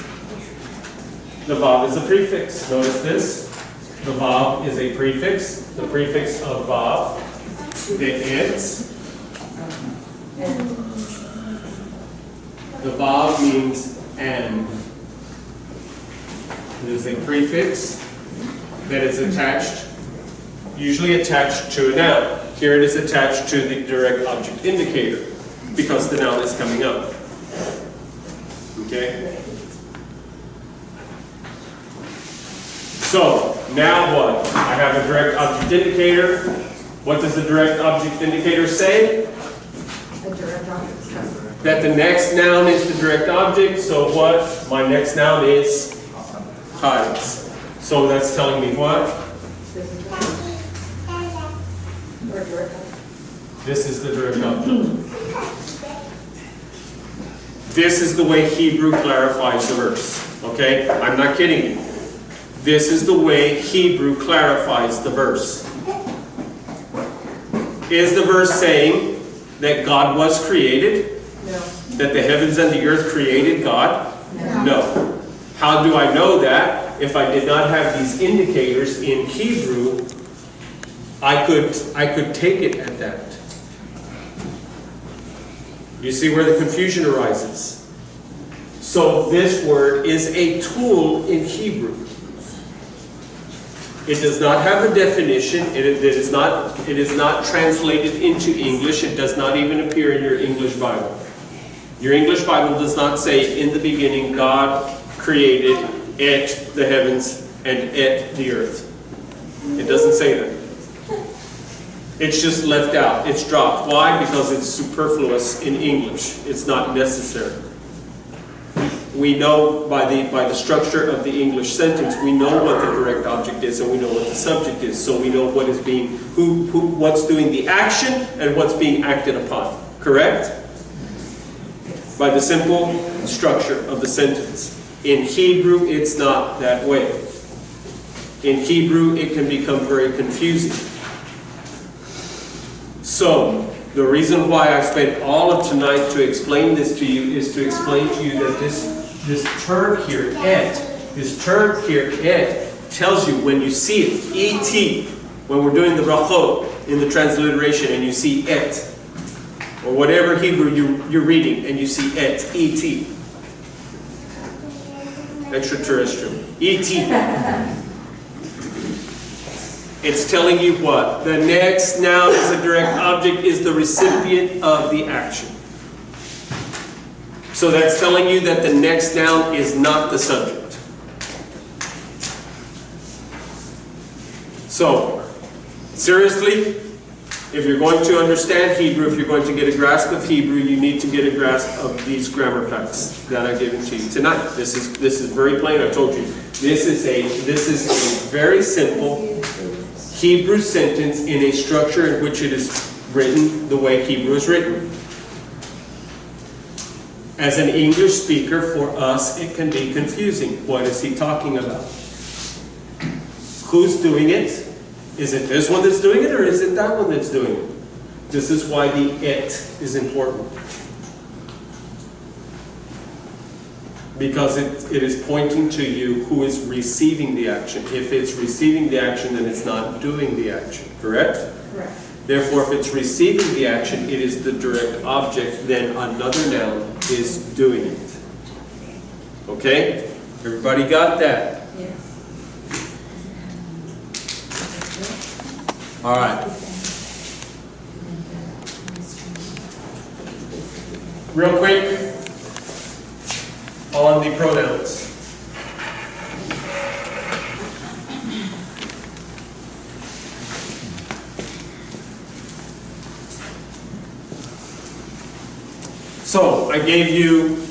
The vav is a prefix. Notice this. The vav is a prefix. The prefix of vav, the ets. The vav means and. It is a prefix that is attached usually attached to a noun. Here it is attached to the direct object indicator because the noun is coming up. Okay? So, now what? I have a direct object indicator. What does the direct object indicator say? A direct object is coming. That the next noun is the direct object. So what? My next noun is hides. So that's telling me what? This is the or direct object. This is the direct object. This is the way Hebrew clarifies the verse. Okay? I'm not kidding you. This is the way Hebrew clarifies the verse. Is the verse saying that God was created? No. That the heavens and the earth created God? No. How do I know that? If I did not have these indicators in Hebrew, I could take it at that. You see where the confusion arises. So this word is a tool in Hebrew. It does not have a definition. It is not translated into English. It does not even appear in your English Bible. Your English Bible does not say, in the beginning God created et the heavens and et the earth. It doesn't say that. It's just left out. It's dropped. Why? Because it's superfluous in English. It's not necessary. We know by the structure of the English sentence, we know what the direct object is and we know what the subject is. So we know what is being, what's doing the action and what's being acted upon. Correct? By the simple structure of the sentence. In Hebrew, it's not that way. In Hebrew, it can become very confusing. So, the reason why I spent all of tonight to explain this to you is to explain to you that this term here, et, tells you when you see it, et, when we're doing the brachot in the transliteration and you see et, or whatever Hebrew you're reading and you see et, extraterrestrial, et. It's telling you what? The next noun as a direct object is the recipient of the action. So that's telling you that the next noun is not the subject. So, seriously, if you're going to understand Hebrew, if you're going to get a grasp of Hebrew, you need to get a grasp of these grammar facts that I've given to you tonight. This is very plain. I told you. This is a very simple Hebrew sentence in a structure in which it is written the way Hebrew is written. As an English speaker, for us, it can be confusing. What is he talking about? Who's doing it? Is it this one that's doing it, or is it that one that's doing it? This is why the it is important. Because it is pointing to you who is receiving the action. If it's receiving the action, then it's not doing the action. Correct? Correct. Therefore, if it's receiving the action, it is the direct object, then another noun is doing it. Okay? Everybody got that? Yes. All right. Real quick on the pronouns. So, I gave you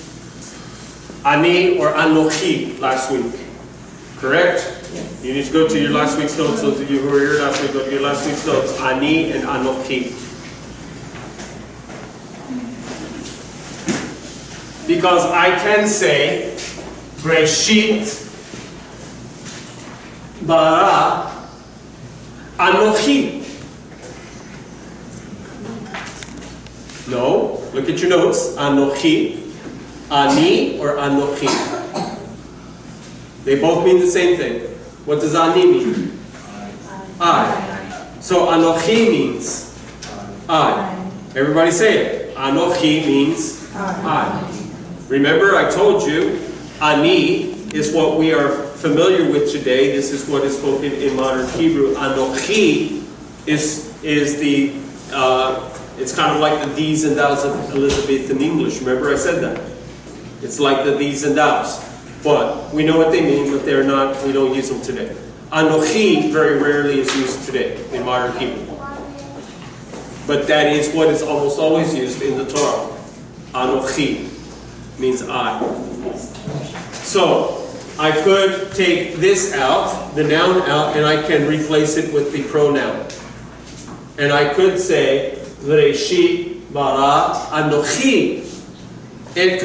ani or anochi last week. Correct? Yes. You need to go to your last week's notes. Those of you who were here last week, go to your last week's notes. Ani and anochi. Because I can say Breshit bara anochi. No, look at your notes. Anochi, ani or anochi. They both mean the same thing. What does ani mean? I. So anochi means I. Everybody say it. Anochi means I. Remember, I told you, ani is what we are familiar with today, this is what is spoken in modern Hebrew. Anochi is the, it's kind of like the these and thous of Elizabethan English. Remember I said that? It's like the these and thous. But we know what they mean, but they're not, we don't use them today. Anochi very rarely is used today in modern Hebrew. But that is what is almost always used in the Torah. Anochi means I. So, I could take this out, the noun out, and I can replace it with the pronoun. And I could say, V'reshit bara anochi et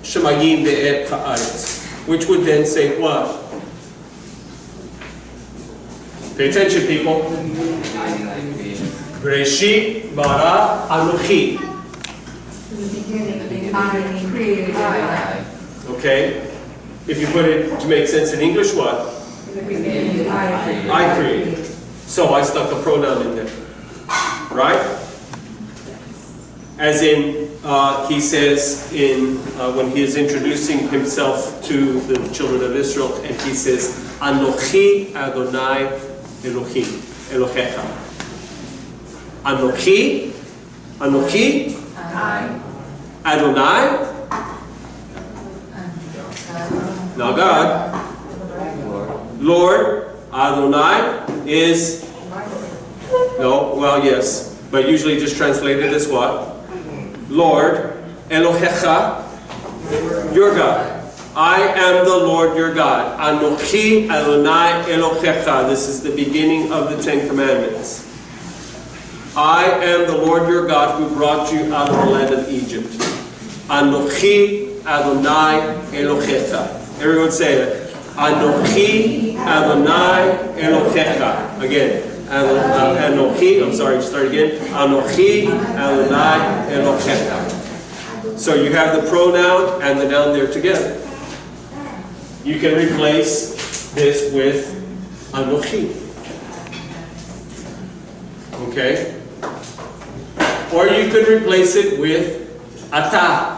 shemayim ve'et ha'aretz. Which would then say what? Pay attention, people. V'reshit bara anochi. In the beginning, I created I. Okay? If you put it to make sense in English, what? In the beginning, I created. So I stuck a pronoun in there. Right? As in, he says in when he is introducing himself to the children of Israel, and he says, Anochi Adonai Elohim, Elohecha. Anochi, Adonai. Now God, Lord, Adonai is, no, well, yes, but usually just translated as what? Lord, Elohecha, your God. I am the Lord your God. Anochi Adonai Elohecha. This is the beginning of the Ten Commandments. I am the Lord your God who brought you out of the land of Egypt. Anochi Adonai Elohecha. Everyone say it. Anochi Adonai Elohecha. Again. Anochi, I'm sorry, start again. Anochi Adonai Elohecha. So you have the pronoun and the noun there together. You can replace this with Anochi. Okay? Or you could replace it with Ata.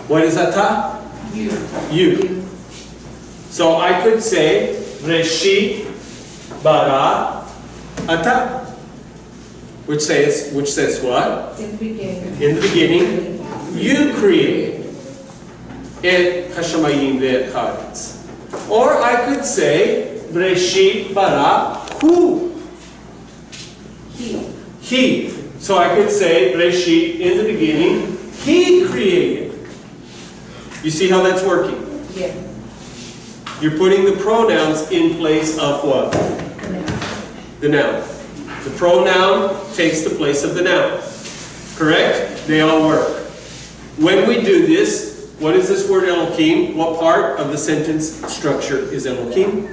What is Ata? You. So I could say Reshit bara Ata, which says what? In the beginning. In the beginning, you created et hashamayim ve'et haaretz. Or I could say Reshit bara hu. He. So I could say Reshit in the beginning, he created. You see how that's working? Yeah. You're putting the pronouns in place of what? The noun. The pronoun takes the place of the noun. Correct? They all work. When we do this, what is this word Elohim? What part of the sentence structure is Elohim?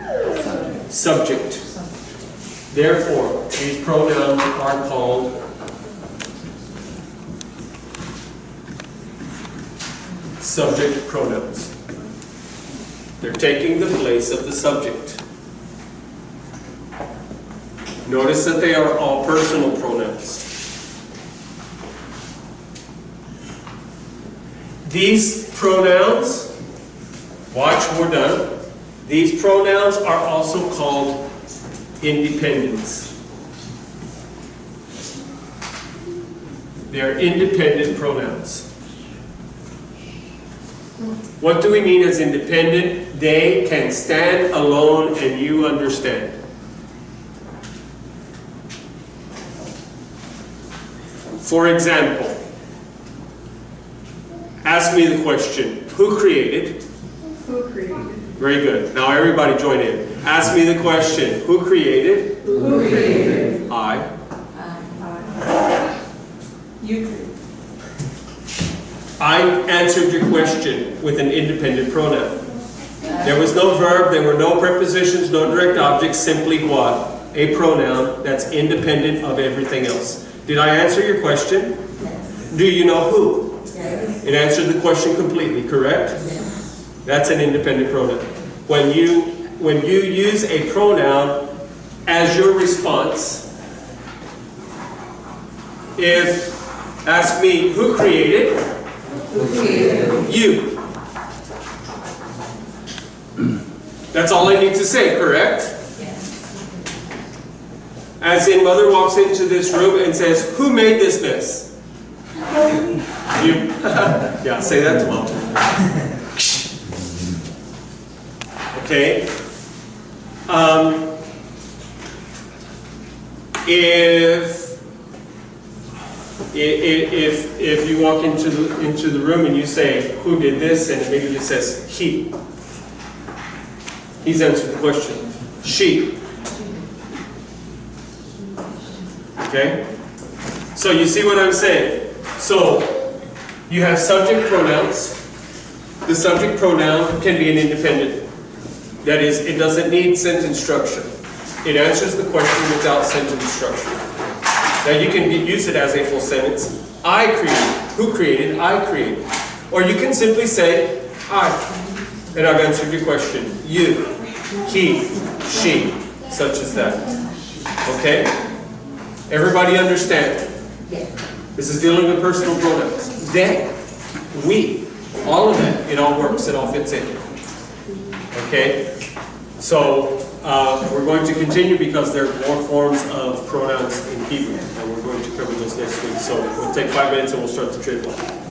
Subject. Therefore, these pronouns are called subject pronouns. They're taking the place of the subject. Notice that they are all personal pronouns. These pronouns, watch, we're done. These pronouns are also called independents. They're independent pronouns. What do we mean as independent? They can stand alone and you understand. For example, ask me the question, who created? Who created? Very good. Now everybody join in. Ask me the question, who created? Who created? I. You created. I answered your question with an independent pronoun. There was no verb, there were no prepositions, no direct objects, simply what? A pronoun that's independent of everything else. Did I answer your question? Yes. Do you know who? Yes. It answered the question completely, correct? Yes. That's an independent pronoun. When you use a pronoun as your response, if, ask me, who created? Who created? You. That's all I need to say, correct? Yes. As in, mother walks into this room and says, who made this mess? You. Yeah, say that to mom. Okay. If you walk into the room and you say, who did this? And immediately it says, he. He's answered the question. She. Okay? So you see what I'm saying? So you have subject pronouns. The subject pronoun can be an independent. That is, it doesn't need sentence structure. It answers the question without sentence structure. Now you can use it as a full sentence. I created. Who created? I created. Or you can simply say, I. And I've answered your question. You, he, she, such as that. Okay? Everybody understand? This is dealing with personal pronouns. They, we, all of that. It all works. It all fits in. Okay? So, we're going to continue because there are more forms of pronouns in Hebrew, and we're going to cover those next week. So we'll take 5 minutes and we'll start the trade.